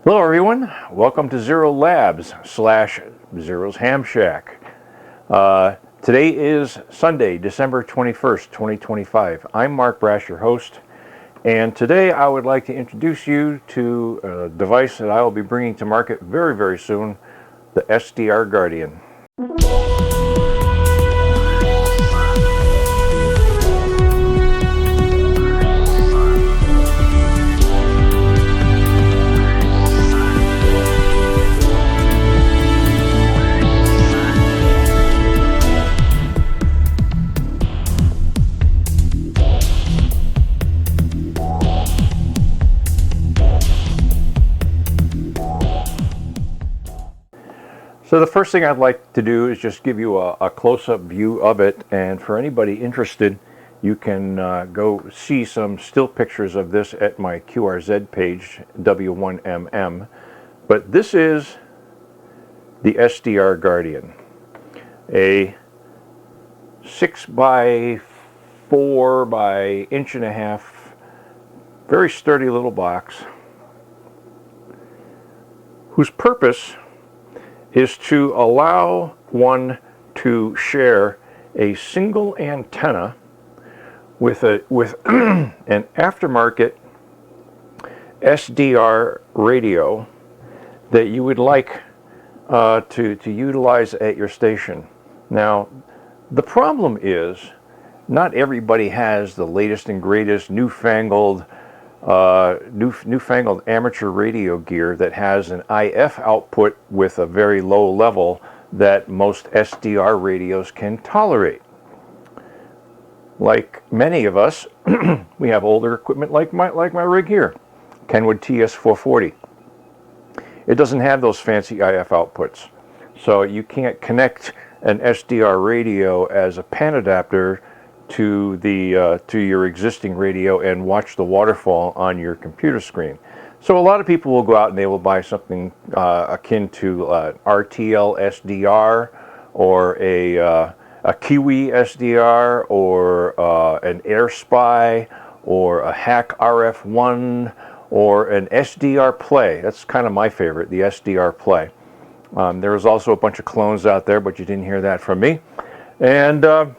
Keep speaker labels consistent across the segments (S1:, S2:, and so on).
S1: Hello everyone, welcome to Zero Labs / Zero's Ham Shack. Today is Sunday, December 21st, 2025. I'm Mark Brash, your host, and today I would like to introduce you to a device that I will be bringing to market very, very soon, the SDR Guardian. So the first thing I'd like to do is just give you a close-up view of it, and for anybody interested, you can go see some still pictures of this at my QRZ page, W1MM. But this is the SDR Guardian, a 6 by 4 by 1.5 inch, very sturdy little box, whose purpose is to allow one to share a single antenna with an aftermarket SDR radio that you would like to utilize at your station. Now, the problem is not everybody has the latest and greatest newfangled amateur radio gear that has an IF output with a very low level that most SDR radios can tolerate. Like many of us, we have older equipment like my rig here, Kenwood TS440. It doesn't have those fancy IF outputs, so you can't connect an SDR radio as a pan adapter to your existing radio and watch the waterfall on your computer screen. So a lot of people will go out and they will buy something akin to RTL SDR or a Kiwi SDR or an AirSpy or a Hack RF1 or an SDR Play. That's kind of my favorite, the SDR Play. There's also a bunch of clones out there, but you didn't hear that from me. And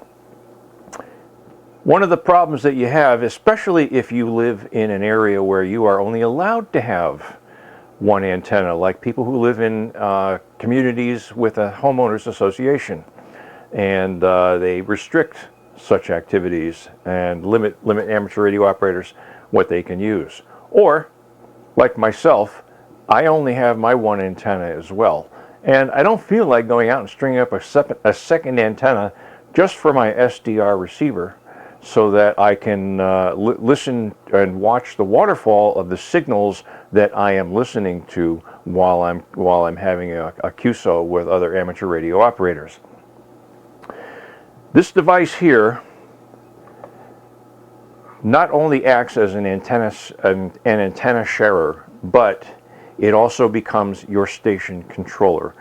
S1: one of the problems that you have, especially if you live in an area where you are only allowed to have one antenna, like people who live in communities with a homeowners association, and they restrict such activities and limit amateur radio operators what they can use. Or, like myself, I only have my one antenna as well, and I don't feel like going out and stringing up a second antenna just for my SDR receiver, so that I can listen and watch the waterfall of the signals that I am listening to while I'm having a QSO with other amateur radio operators. This device here not only acts as an antenna sharer, but it also becomes your station controller.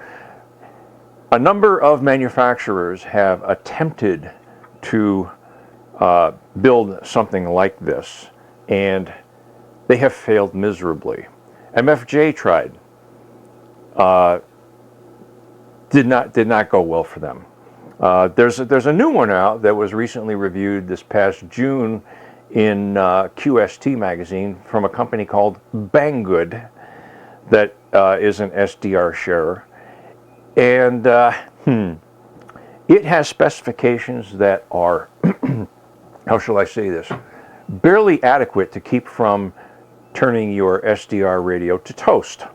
S1: A number of manufacturers have attempted to build something like this, and they have failed miserably. MFJ tried. Did not go well for them. There's a new one out that was recently reviewed this past June in QST magazine from a company called Banggood that is an SDR sharer, and it has specifications that are how shall I say this, barely adequate to keep from turning your SDR radio to toast.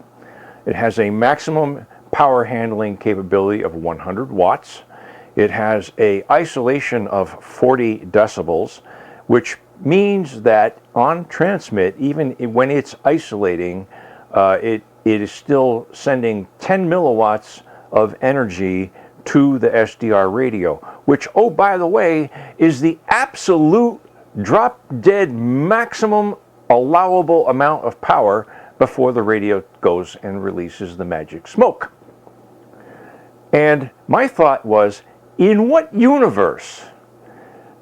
S1: It has a maximum power handling capability of 100 watts. It has an isolation of 40 decibels, which means that on transmit, even when it's isolating, it is still sending 10 milliwatts of energy to the SDR radio, which, oh, by the way, is the absolute drop-dead maximum allowable amount of power before the radio goes and releases the magic smoke. And my thought was, in what universe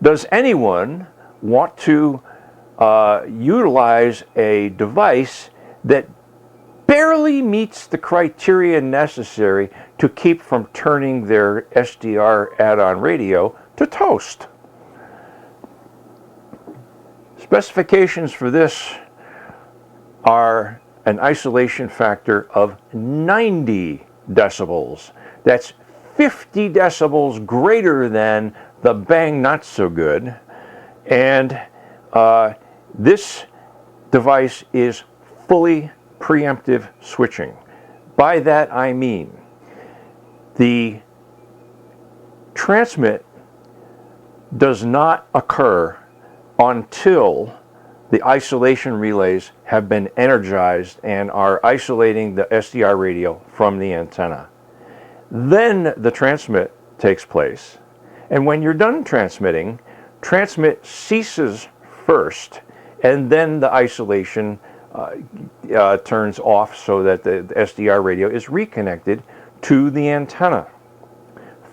S1: does anyone want to utilize a device that barely meets the criteria necessary to keep from turning their SDR add-on radio to toast. Specifications for this are an isolation factor of 90 decibels. That's 50 decibels greater than the Bang Not So Good. And this device is fully preemptive switching. By that I mean the transmit does not occur until the isolation relays have been energized and are isolating the SDR radio from the antenna. Then the transmit takes place, and when you're done transmitting, transmit ceases first, and then the isolation turns off so that the SDR radio is reconnected to the antenna.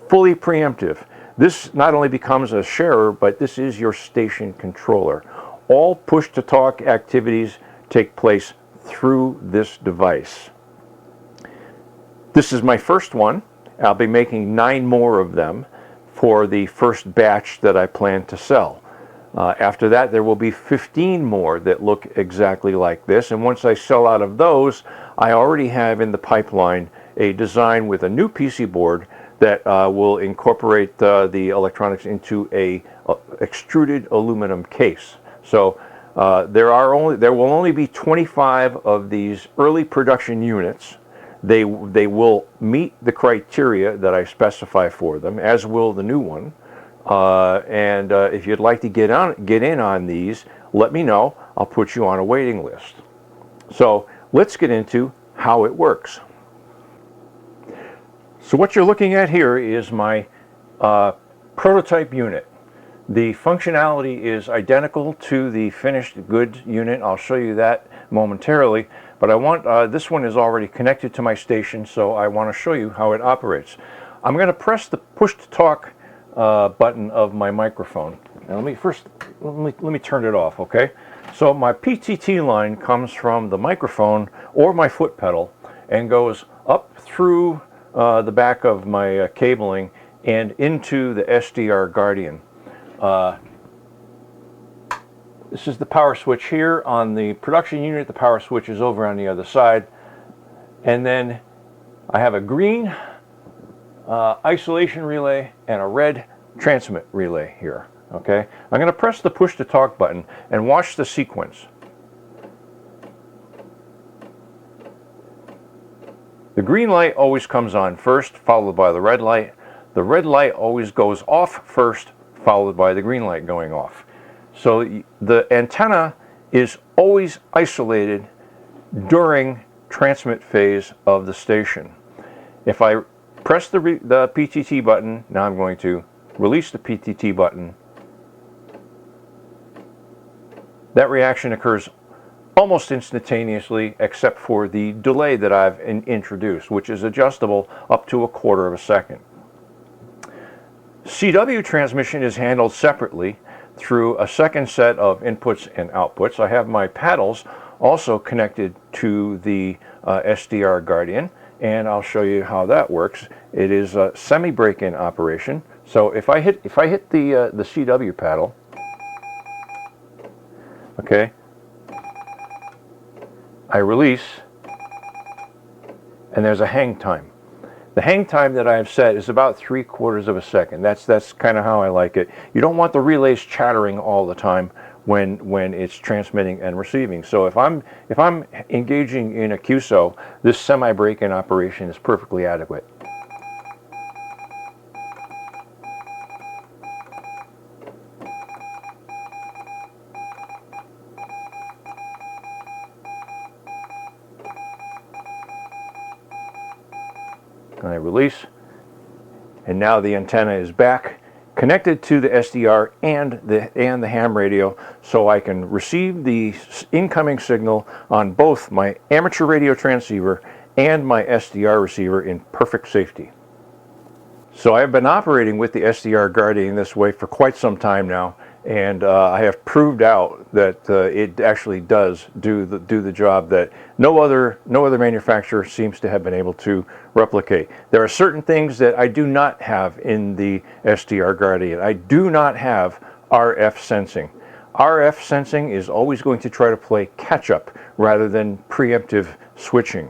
S1: Fully preemptive. This not only becomes a sharer, but this is your station controller. All push-to-talk activities take place through this device. This is my first one. I'll be making 9 more of them for the first batch that I plan to sell. After that, there will be 15 more that look exactly like this, and once I sell out of those, I already have in the pipeline a design with a new PC board that will incorporate the electronics into a extruded aluminum case. So there will only be 25 of these early production units. They will meet the criteria that I specify for them, as will the new one. And if you'd like to get in on these, let me know. I'll put you on a waiting list. So let's get into how it works. So what you're looking at here is my prototype unit. The functionality is identical to the finished goods unit. I'll show you that momentarily, but I want this one is already connected to my station, so I want to show you how it operates. I'm going to press the push to talk button of my microphone. Now let me turn it off, okay? So my PTT line comes from the microphone or my foot pedal and goes up through the back of my cabling and into the SDR Guardian. This is the power switch here. On the production unit, the power switch is over on the other side. And then I have a green isolation relay and a red transmit relay here. Okay, I'm going to press the push to talk button and watch the sequence. The green light always comes on first, followed by the red light. The red light always goes off first, followed by the green light going off. So the antenna is always isolated during transmit phase of the station. If I press the PTT button, now I'm going to release the PTT button. That reaction occurs almost instantaneously, except for the delay that I've introduced, which is adjustable up to 1/4 of a second. CW transmission is handled separately through a second set of inputs and outputs. I have my paddles also connected to the SDR Guardian, and I'll show you how that works. It is a semi-break-in operation. So if I hit the CW paddle, okay, I release, and there's a hang time. The hang time that I've set is about 3/4 of a second. That's kind of how I like it. You don't want the relays chattering all the time when it's transmitting and receiving. So if I'm engaging in a QSO, this semi-break-in operation is perfectly adequate. I release, and now the antenna is back connected to the SDR and the ham radio, so I can receive the incoming signal on both my amateur radio transceiver and my SDR receiver in perfect safety. So I've been operating with the SDR Guardian this way for quite some time now, and I have proved out that it actually does do the job that no other manufacturer seems to have been able to replicate. There are certain things that I do not have in the SDR Guardian. I do not have RF sensing. RF sensing is always going to try to play catch up rather than preemptive switching.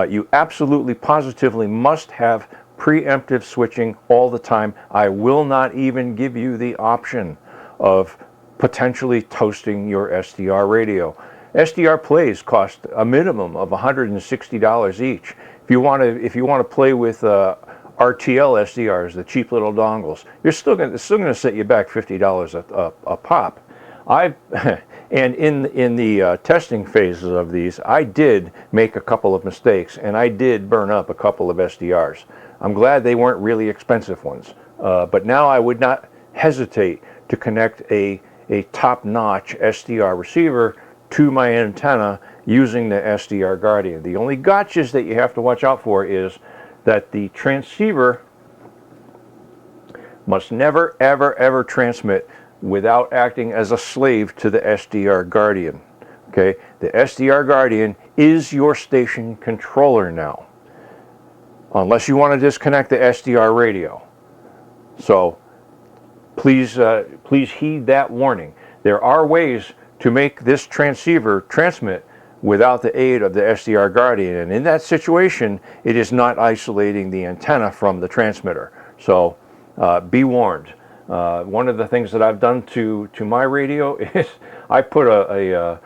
S1: You absolutely positively must have preemptive switching all the time. I will not even give you the option of potentially toasting your SDR radio. SDR plays cost a minimum of $160 each. If you want to play with RTL SDRs, the cheap little dongles, it's still going to set you back $50 a pop. And in the testing phases of these, I did make a couple of mistakes, and I did burn up a couple of SDRs. I'm glad they weren't really expensive ones, but now I would not hesitate to connect a top-notch SDR receiver to my antenna using the SDR Guardian. The only gotchas that you have to watch out for is that the transceiver must never, ever, ever transmit without acting as a slave to the SDR Guardian. Okay, the SDR Guardian is your station controller now, unless you want to disconnect the SDR radio. So please heed that warning. There are ways to make this transceiver transmit without the aid of the SDR Guardian, and in that situation, it is not isolating the antenna from the transmitter. So be warned. One of the things that I've done to my radio is I put a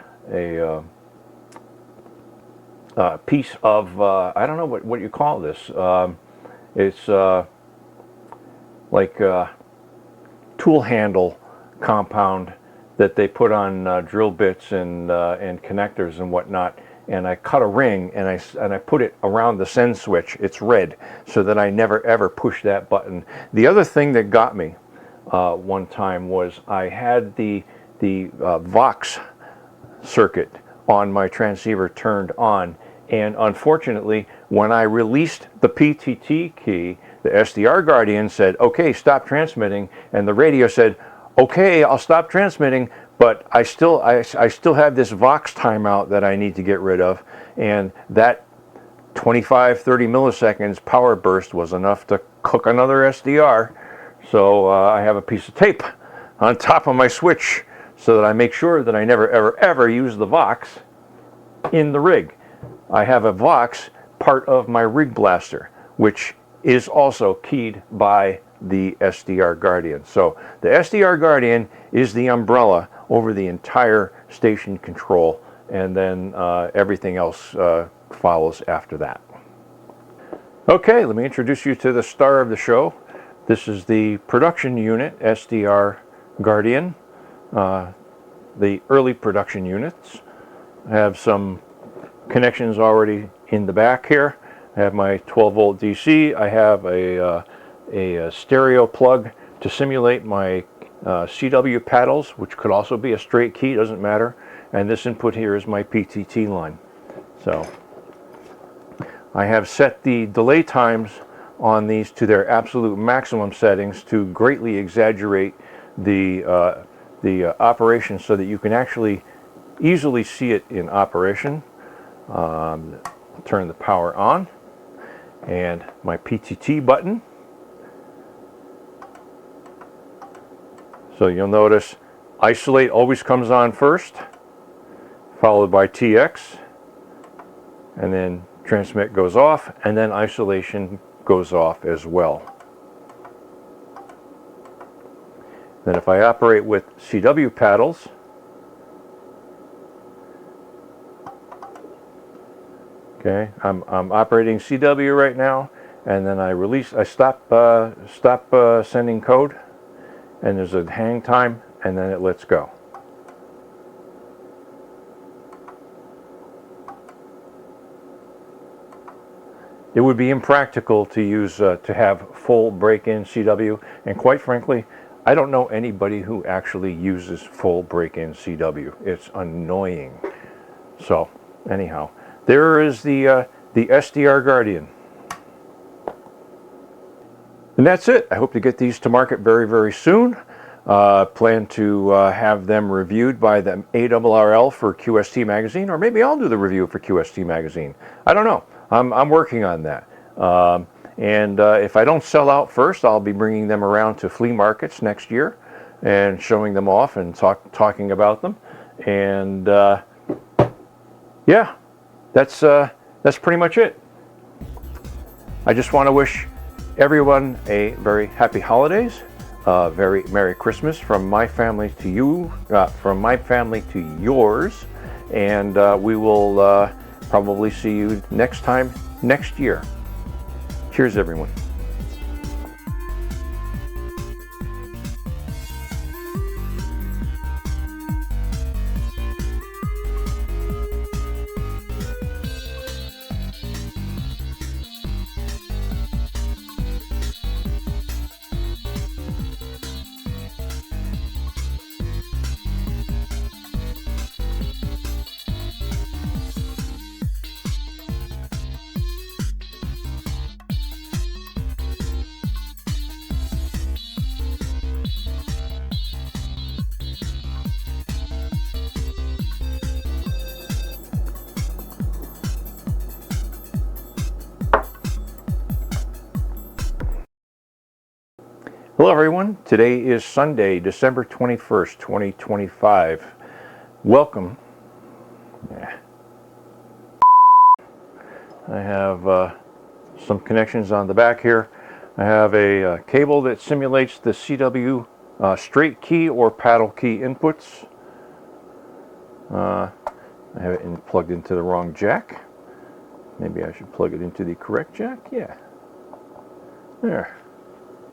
S1: piece of I don't know what you call this. It's like tool handle compound that they put on drill bits and connectors and whatnot. And I cut a ring and I put it around the send switch. It's red, so that I never ever push that button. The other thing that got me one time was I had the Vox circuit on my transceiver turned on, and unfortunately when I released the PTT key, the SDR Guardian said, okay, stop transmitting, and the radio said, okay, I'll stop transmitting, but I still have this Vox timeout that I need to get rid of, and that 25-30 milliseconds power burst was enough to cook another SDR. So I have a piece of tape on top of my switch so that I make sure that I never ever ever use the Vox in the rig. I have a Vox part of my rig blaster, which is also keyed by the SDR Guardian. So the SDR Guardian is the umbrella over the entire station control, and then everything else follows after that. Okay, let me introduce you to the star of the show. This is the production unit, SDR Guardian, the early production units. I have some connections already in the back here. I have my 12-volt DC. I have a stereo plug to simulate my CW paddles, which could also be a straight key, doesn't matter. And this input here is my PTT line. So I have set the delay times on these to their absolute maximum settings to greatly exaggerate the operation so that you can actually easily see it in operation. Turn the power on, and my PTT button. So you'll notice isolate always comes on first, followed by TX, and then transmit goes off, and then isolation goes off as well. Then if I operate with CW paddles, okay, I'm operating CW right now, and then I stop sending code, and there's a hang time, and then it lets go. It would be impractical to use to have full break-in CW, and quite frankly, I don't know anybody who actually uses full break-in CW. It's annoying. So anyhow, there is the SDR Guardian. And that's it. I hope to get these to market very, very soon. Plan to have them reviewed by the ARRL for QST Magazine, or maybe I'll do the review for QST Magazine. I don't know. I'm working on that. And if I don't sell out first, I'll be bringing them around to flea markets next year and showing them off and talking about them. And yeah, that's pretty much it. I just want to wish everyone a very happy holidays, very Merry Christmas from my family to you, from my family to yours, and we will probably see you next time next year. Cheers, everyone. Hello everyone, today is Sunday, December 21st, 2025. Welcome. I have some connections on the back here. I have a cable that simulates the CW straight key or paddle key inputs. I have it plugged into the wrong jack. Maybe I should plug it into the correct jack. Yeah. There.